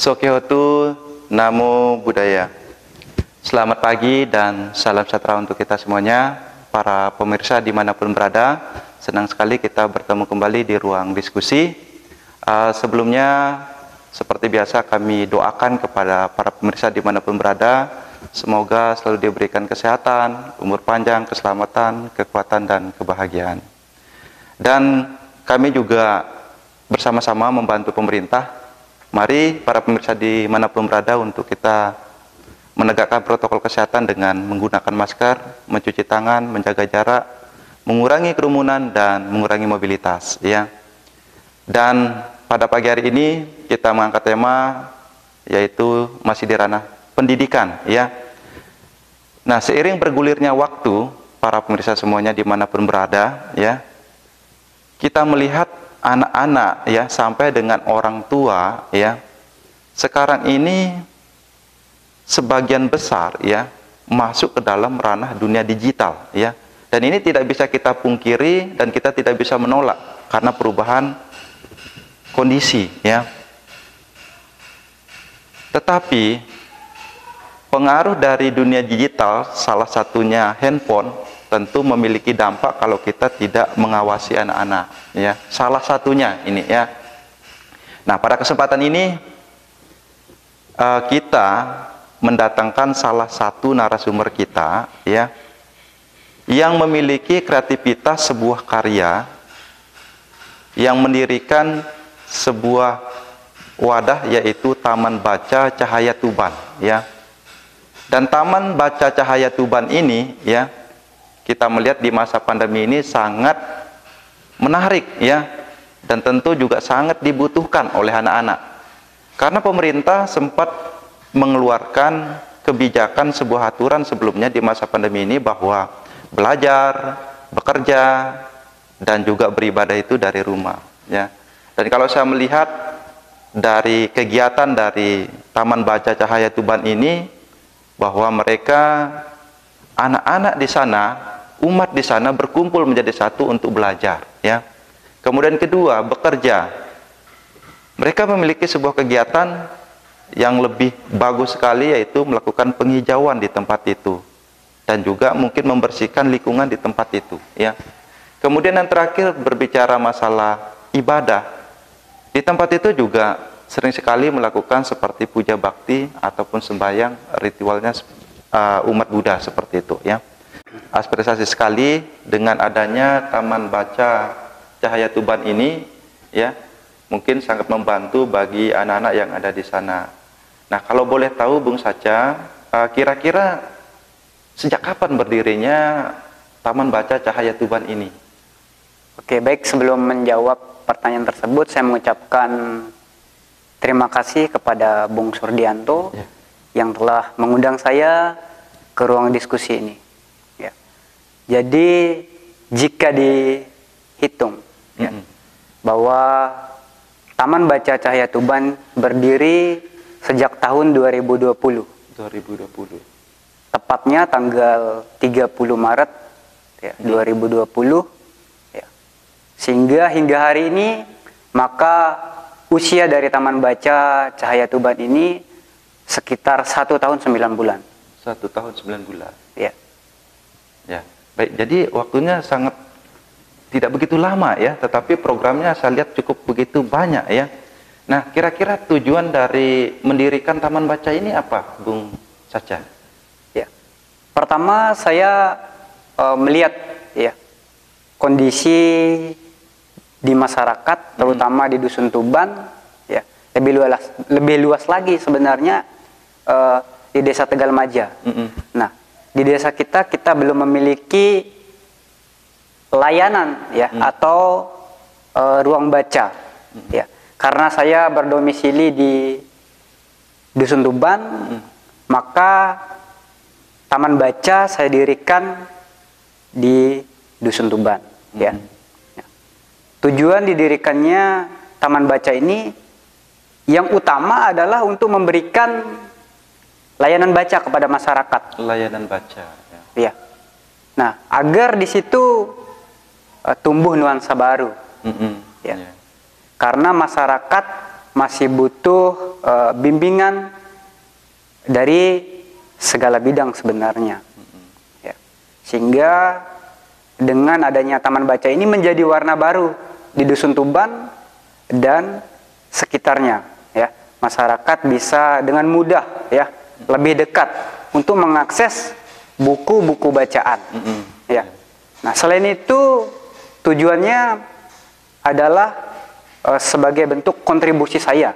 Sokyehotu, Namo Buddhaya. Selamat pagi dan salam sejahtera untuk kita semuanya, para pemirsa dimanapun berada. Senang sekali kita bertemu kembali di ruang diskusi. Sebelumnya, seperti biasa kami doakan kepada para pemirsa dimanapun berada, semoga selalu diberikan kesehatan, umur panjang, keselamatan, kekuatan, dan kebahagiaan. Dan kami juga bersama-sama membantu pemerintah. Mari para pemirsa dimanapun berada untuk kita menegakkan protokol kesehatan dengan menggunakan masker, mencuci tangan, menjaga jarak, mengurangi kerumunan, dan mengurangi mobilitas. Ya. Dan pada pagi hari ini kita mengangkat tema yaitu masih di ranah pendidikan. Ya. Nah, seiring bergulirnya waktu, para pemirsa semuanya dimanapun berada, ya, kita melihat anak-anak ya sampai dengan orang tua ya sekarang ini sebagian besar ya masuk ke dalam ranah dunia digital ya, dan ini tidak bisa kita pungkiri dan kita tidak bisa menolak karena perubahan kondisi ya. Tetapi pengaruh dari dunia digital, salah satunya handphone, tentu memiliki dampak kalau kita tidak mengawasi anak-anak ya. Salah satunya ini ya. Nah, pada kesempatan ini kita mendatangkan salah satu narasumber kita ya yang memiliki kreativitas sebuah karya, yang mendirikan sebuah wadah yaitu Taman Baca Cahaya Tuban ya. Dan Taman Baca Cahaya Tuban ini ya, kita melihat di masa pandemi ini sangat menarik ya, dan tentu juga sangat dibutuhkan oleh anak-anak. Karena pemerintah sempat mengeluarkan kebijakan sebuah aturan sebelumnya di masa pandemi ini bahwa belajar, bekerja, dan juga beribadah itu dari rumah ya. Dan kalau saya melihat dari kegiatan dari Taman Baca Cahaya Tuban ini, bahwa mereka anak-anak di sana, umat di sana berkumpul menjadi satu untuk belajar ya. Kemudian kedua, bekerja. Mereka memiliki sebuah kegiatan yang lebih bagus sekali, yaitu melakukan penghijauan di tempat itu dan juga mungkin membersihkan lingkungan di tempat itu ya. Kemudian yang terakhir, berbicara masalah ibadah. Di tempat itu juga sering sekali melakukan seperti puja bakti ataupun sembahyang ritualnya umat Buddha seperti itu ya. Aspirasi sekali dengan adanya Taman Baca Cahaya Tuban ini ya, mungkin sangat membantu bagi anak-anak yang ada di sana. Nah, kalau boleh tahu Bung Sacha, kira-kira sejak kapan berdirinya Taman Baca Cahaya Tuban ini? Oke, baik, sebelum menjawab pertanyaan tersebut, saya mengucapkan terima kasih kepada Bung Surdianto ya, yang telah mengundang saya ke ruang diskusi ini. Ya. Jadi jika dihitung ya, bahwa Taman Baca Cahaya Tuban berdiri sejak tahun 2020. Tepatnya tanggal 30 Maret ya, 2020 ya. Sehingga hingga hari ini maka usia dari Taman Baca Cahaya Tuban ini sekitar 1 tahun 9 bulan. 1 tahun 9 bulan. Ya. Ya, baik. Jadi waktunya sangat tidak begitu lama ya, tetapi programnya saya lihat cukup begitu banyak ya. Nah, kira-kira tujuan dari mendirikan Taman Baca ini apa, Bung Sacha? Ya. Pertama, saya melihat ya kondisi di masyarakat, terutama di Dusun Tuban ya, lebih luas lagi sebenarnya di Desa Tegalmaja. Nah, di desa kita belum memiliki layanan ya atau ruang baca ya. Karena saya berdomisili di Dusun Tuban, maka Taman Baca saya dirikan di Dusun Tuban ya. Tujuan didirikannya Taman Baca ini yang utama adalah untuk memberikan layanan baca kepada masyarakat. Layanan baca ya. Ya. Nah, agar di situ tumbuh nuansa baru. Ya. Karena masyarakat masih butuh bimbingan dari segala bidang sebenarnya. Ya. Sehingga dengan adanya taman baca ini menjadi warna baru di Dusun Tuban dan sekitarnya. Ya. Masyarakat bisa dengan mudah ya lebih dekat untuk mengakses buku-buku bacaan. Ya. Nah, selain itu tujuannya adalah sebagai bentuk kontribusi saya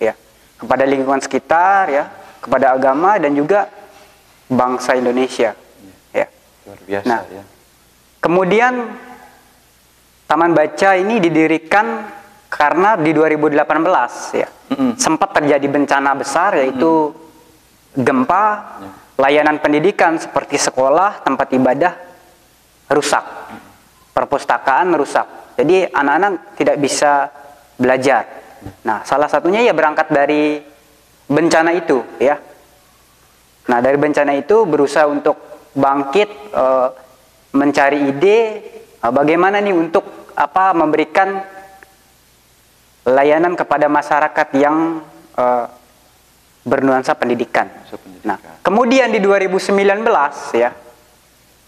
ya kepada lingkungan sekitar ya, kepada agama dan juga bangsa Indonesia. Ya. Luar biasa Nah, ya. kemudian Taman Baca ini didirikan karena di 2018 ya. Sempat terjadi bencana besar yaitu gempa, layanan pendidikan seperti sekolah, tempat ibadah rusak. Perpustakaan rusak. Jadi anak-anak tidak bisa belajar. Nah, salah satunya ya berangkat dari bencana itu ya. Nah, dari bencana itu berusaha untuk bangkit, mencari ide bagaimana nih untuk memberikan layanan kepada masyarakat yang bernuansa pendidikan. Nah, kemudian di 2019 ya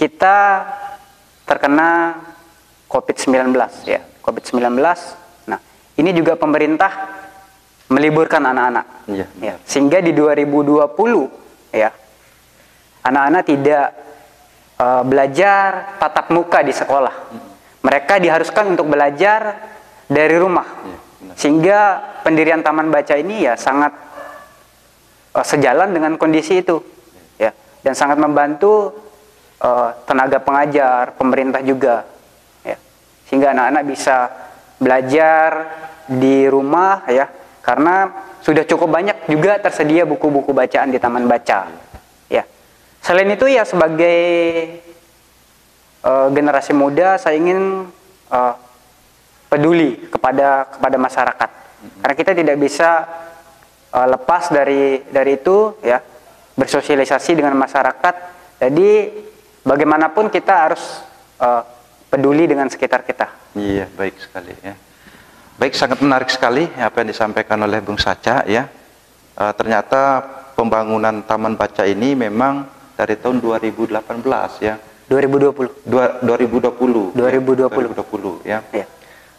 kita terkena COVID-19 ya, COVID-19. Nah, ini juga pemerintah meliburkan anak-anak. Ya, sehingga di 2020 ya anak-anak tidak belajar tatap muka di sekolah. Mereka diharuskan untuk belajar dari rumah. Sehingga pendirian Taman Baca ini ya sangat sejalan dengan kondisi itu. Ya, dan sangat membantu tenaga pengajar, pemerintah juga. Ya. Sehingga anak-anak bisa belajar di rumah ya, karena sudah cukup banyak juga tersedia buku-buku bacaan di Taman Baca. Ya. Selain itu ya sebagai generasi muda saya ingin peduli kepada masyarakat. Karena kita tidak bisa lepas dari itu ya, bersosialisasi dengan masyarakat. Jadi bagaimanapun kita harus peduli dengan sekitar kita. Iya, baik sekali ya. Baik, sangat menarik sekali apa yang disampaikan oleh Bung Saca ya. Ternyata pembangunan Taman Baca ini memang dari tahun 2018 ya. 2020 ya. Ya.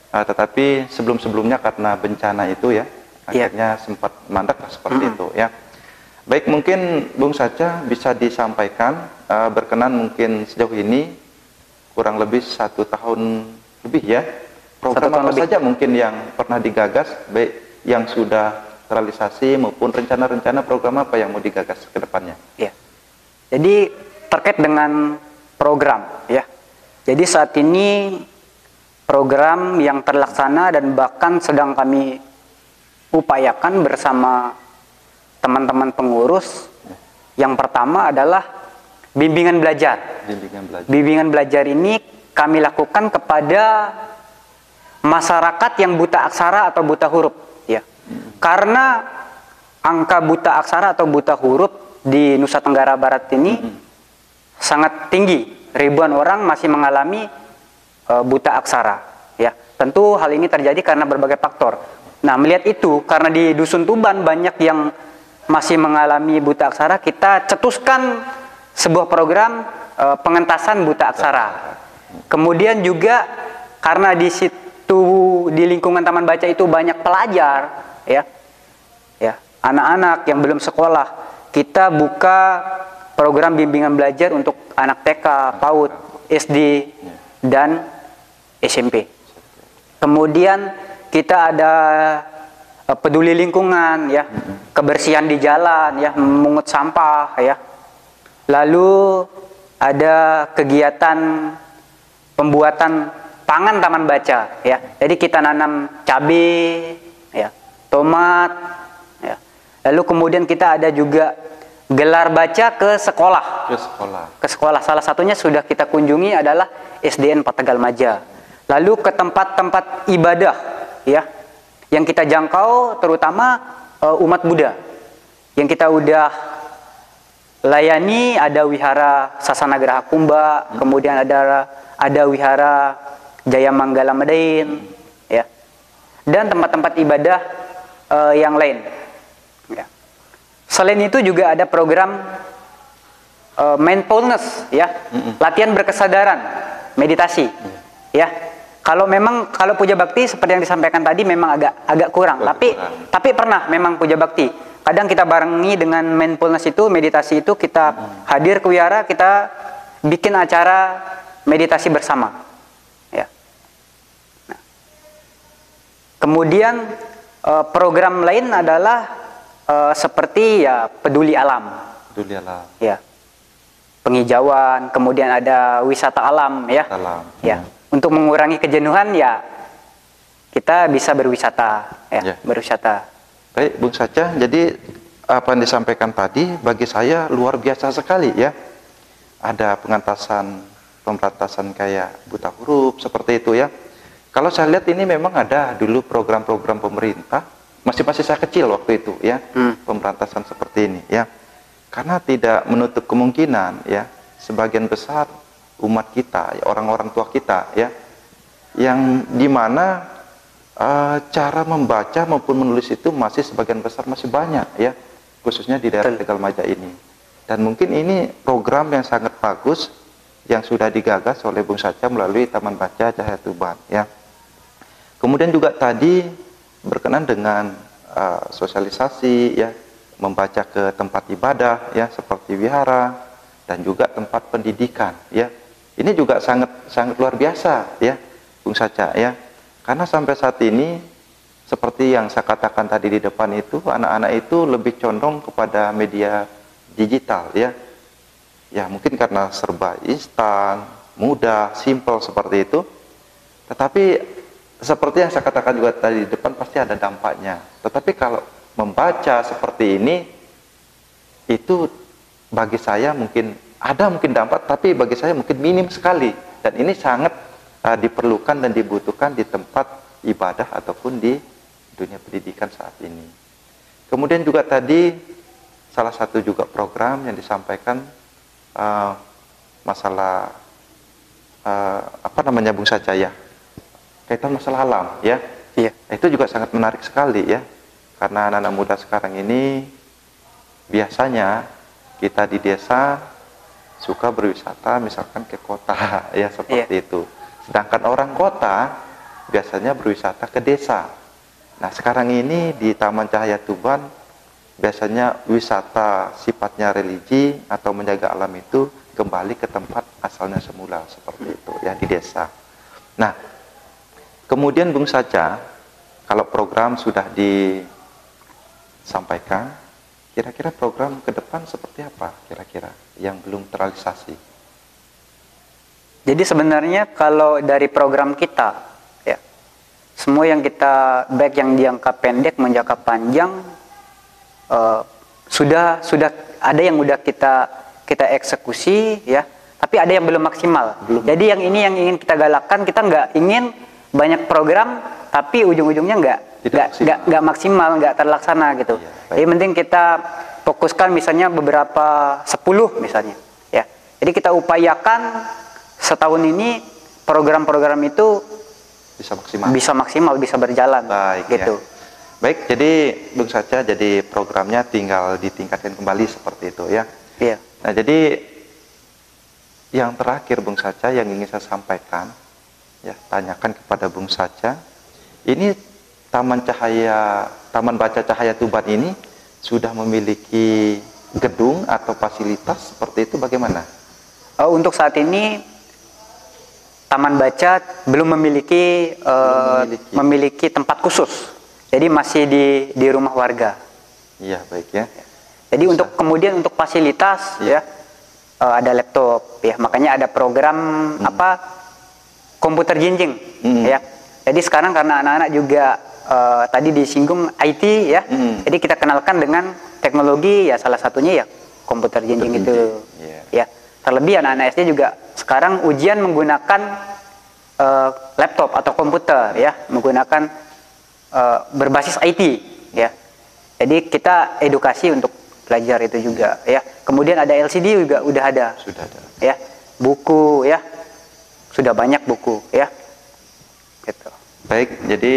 Tetapi sebelumnya karena bencana itu ya, akhirnya sempat mandek seperti itu ya. Baik, mungkin Bung Saca bisa disampaikan berkenan mungkin sejauh ini kurang lebih 1 tahun lebih ya, program apa saja mungkin yang pernah digagas, baik yang sudah terrealisasi maupun rencana-rencana program apa yang mau digagas ke depannya. Ya. Jadi terkait dengan program ya. Jadi saat ini program yang terlaksana dan bahkan sedang kami upayakan bersama teman-teman pengurus. Yang pertama adalah bimbingan belajar. Bimbingan belajar ini kami lakukan kepada masyarakat yang buta aksara atau buta huruf ya. Karena angka buta aksara atau buta huruf di Nusa Tenggara Barat ini sangat tinggi. Ribuan orang masih mengalami buta aksara ya. Tentu hal ini terjadi karena berbagai faktor. Nah, melihat itu karena di Dusun Tuban banyak yang masih mengalami buta aksara, kita cetuskan sebuah program pengentasan buta aksara. Kemudian juga karena di situ di lingkungan Taman Baca itu banyak pelajar ya. Ya, anak-anak yang belum sekolah, kita buka program bimbingan belajar untuk anak TK, PAUD, SD, dan SMP. Kemudian kita ada peduli lingkungan ya, kebersihan di jalan ya, memungut sampah ya. Lalu ada kegiatan pembuatan pangan Taman Baca ya. Jadi kita nanam cabai ya, tomat ya. Lalu kemudian kita ada juga gelar baca ke sekolah. Ke sekolah. Salah satunya sudah kita kunjungi adalah SDN Patagalmaja. Lalu ke tempat-tempat ibadah ya, yang kita jangkau terutama umat Buddha. Yang kita udah layani ada wihara Sasanagraha Kumba, kemudian ada wihara Jaya Manggala Medain ya. Dan tempat-tempat ibadah yang lain. Ya. Selain itu juga ada program mindfulness, ya, latihan berkesadaran, meditasi, ya. Kalau puja bakti seperti yang disampaikan tadi memang agak kurang, tapi pernah memang puja bakti. Kadang kita barengi dengan mindfulness itu, meditasi itu, kita hadir ke wihara, kita bikin acara meditasi bersama, ya. Nah. Kemudian program lain adalah seperti ya peduli alam, ya. Penghijauan, kemudian ada wisata alam, ya. Ya. Untuk mengurangi kejenuhan, ya kita bisa berwisata, ya. Berwisata. Baik, Bung Sacha, jadi apa yang disampaikan tadi bagi saya luar biasa sekali, ya. Ada pemberantasan kayak buta huruf seperti itu, ya. Kalau saya lihat ini memang ada dulu program-program pemerintah, masih saya kecil waktu itu, ya, pemberantasan seperti ini, ya. Karena tidak menutup kemungkinan, ya, sebagian besar umat kita, orang-orang tua kita, ya, yang dimana cara membaca maupun menulis itu masih sebagian besar masih banyak, ya, khususnya di daerah Tegal Maja ini. Dan mungkin ini program yang sangat bagus yang sudah digagas oleh Bung Sacha melalui Taman Baca Cahaya Tuban, ya. Kemudian juga tadi berkenan dengan sosialisasi, ya, membaca ke tempat ibadah, ya, seperti wihara dan juga tempat pendidikan, ya. Ini juga sangat luar biasa, ya, Bung Sacha, ya. Karena sampai saat ini seperti yang saya katakan tadi di depan itu, anak-anak itu lebih condong kepada media digital, ya. Ya, mungkin karena serba instan, mudah, simple seperti itu. Tetapi seperti yang saya katakan juga tadi di depan, pasti ada dampaknya. Tetapi kalau membaca seperti ini, itu bagi saya mungkin dampak, tapi bagi saya mungkin minim sekali. Dan ini sangat diperlukan dan dibutuhkan di tempat ibadah ataupun di dunia pendidikan saat ini. Kemudian juga tadi salah satu juga program yang disampaikan masalah Bung Sacha, ya, kaitan masalah alam, ya. Iya. Itu juga sangat menarik sekali, ya. Karena anak-anak muda sekarang ini biasanya kita di desa suka berwisata misalkan ke kota, ya, seperti itu. Sedangkan orang kota biasanya berwisata ke desa. Nah, sekarang ini di Taman Cahaya Tuban biasanya wisata sifatnya religi atau menjaga alam itu kembali ke tempat asalnya semula, seperti itu, ya, di desa. Nah, kemudian Bung Sacha, kalau program sudah disampaikan, kira-kira program ke depan seperti apa kira-kira yang belum terrealisasi? Jadi sebenarnya kalau dari program kita, ya, semua yang kita baik yang jangka pendek maupun jangka panjang sudah ada yang udah kita eksekusi, ya, tapi ada yang belum maksimal. Jadi yang ini yang ingin kita galakkan, kita nggak ingin banyak program tapi ujung-ujungnya nggak maksimal, nggak terlaksana gitu. Jadi penting kita fokuskan misalnya beberapa 10 misalnya, ya. Jadi kita upayakan setahun ini program-program itu bisa maksimal, bisa berjalan. Baik, gitu. Ya. Baik, jadi Bung Sacha, jadi programnya tinggal ditingkatkan kembali seperti itu, ya. Iya. Nah, jadi yang terakhir Bung Sacha yang ingin saya sampaikan, ya, tanyakan kepada Bung Sacha, ini Taman Baca Cahaya Tuban ini sudah memiliki gedung atau fasilitas seperti itu bagaimana? Untuk saat ini Taman Baca belum memiliki tempat khusus. Jadi masih di rumah warga. Iya, baik, ya. Jadi kemudian untuk fasilitas, ya, ada laptop, ya. Makanya ada program komputer jinjing, ya. Jadi sekarang karena anak-anak juga tadi disinggung IT, ya. Jadi kita kenalkan dengan teknologi, ya, salah satunya ya komputer jinjing itu, ya. Terlebih anak-anak SD juga sekarang ujian menggunakan laptop atau komputer, ya, menggunakan berbasis IT, ya. Jadi kita edukasi untuk belajar itu juga, ya. Kemudian ada LCD juga udah ada. Sudah ada. Ya. Buku, ya. Sudah banyak buku, ya. Gitu. Baik, jadi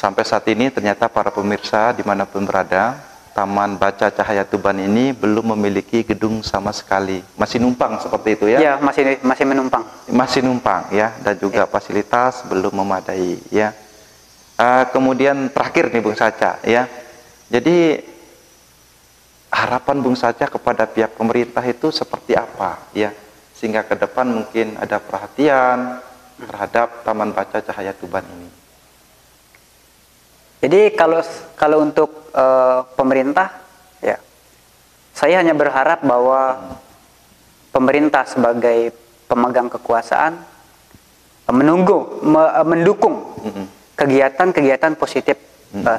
sampai saat ini ternyata para pemirsa dimanapun berada, Taman Baca Cahaya Tuban ini belum memiliki gedung sama sekali. Masih numpang seperti itu ya? Ya, masih menumpang. Masih numpang ya, dan juga fasilitas belum memadai ya. Kemudian terakhir nih Bung Saca ya. Jadi harapan Bung Saca kepada pihak pemerintah itu seperti apa ya? Sehingga ke depan mungkin ada perhatian terhadap Taman Baca Cahaya Tuban ini. Jadi kalau untuk pemerintah ya, saya hanya berharap bahwa pemerintah sebagai pemegang kekuasaan mendukung kegiatan-kegiatan positif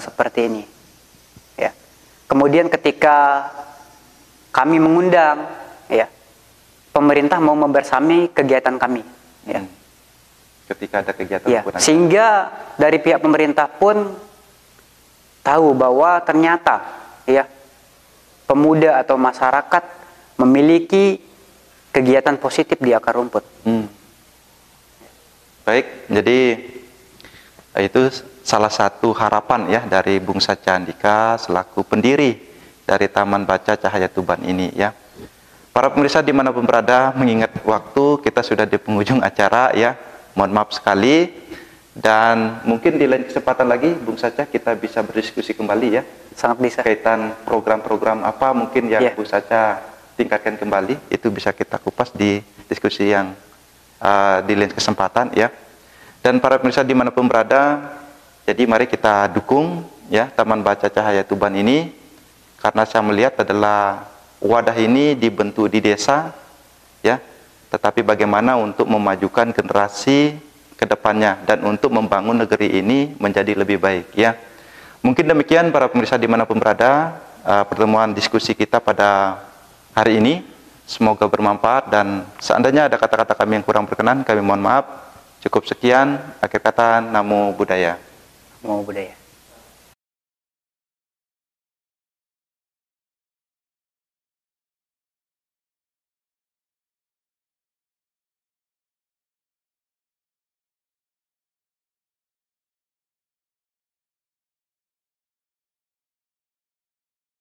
seperti ini. Ya. Kemudian ketika kami mengundang, ya, pemerintah mau membersami kegiatan kami. Ya. Ketika ada kegiatan, ya, sehingga dari pihak pemerintah pun tahu bahwa ternyata, ya, pemuda atau masyarakat memiliki kegiatan positif di akar rumput. Baik, jadi itu salah satu harapan ya dari Bung Saca Andika selaku pendiri dari Taman Baca Cahaya Tuban ini ya. Para pemirsa dimanapun berada, mengingat waktu kita sudah di penghujung acara ya, mohon maaf sekali, dan mungkin di lain kesempatan lagi Bung Saca kita bisa berdiskusi kembali ya. Sangat bisa. Kaitan program-program apa mungkin yang Bung Saca tingkatkan kembali, itu bisa kita kupas di diskusi yang di lain kesempatan ya. Dan para pemirsa dimanapun berada, jadi mari kita dukung ya Taman Baca Cahaya Tuban ini, karena saya melihat adalah wadah ini dibentuk di desa ya, tetapi bagaimana untuk memajukan generasi ke depannya dan untuk membangun negeri ini menjadi lebih baik ya. Mungkin demikian para pemirsa dimanapun berada, pertemuan diskusi kita pada hari ini, semoga bermanfaat, dan seandainya ada kata-kata kami yang kurang berkenan, kami mohon maaf. Cukup sekian, akhir kata, Namo Buddhaya. Namo Buddhaya.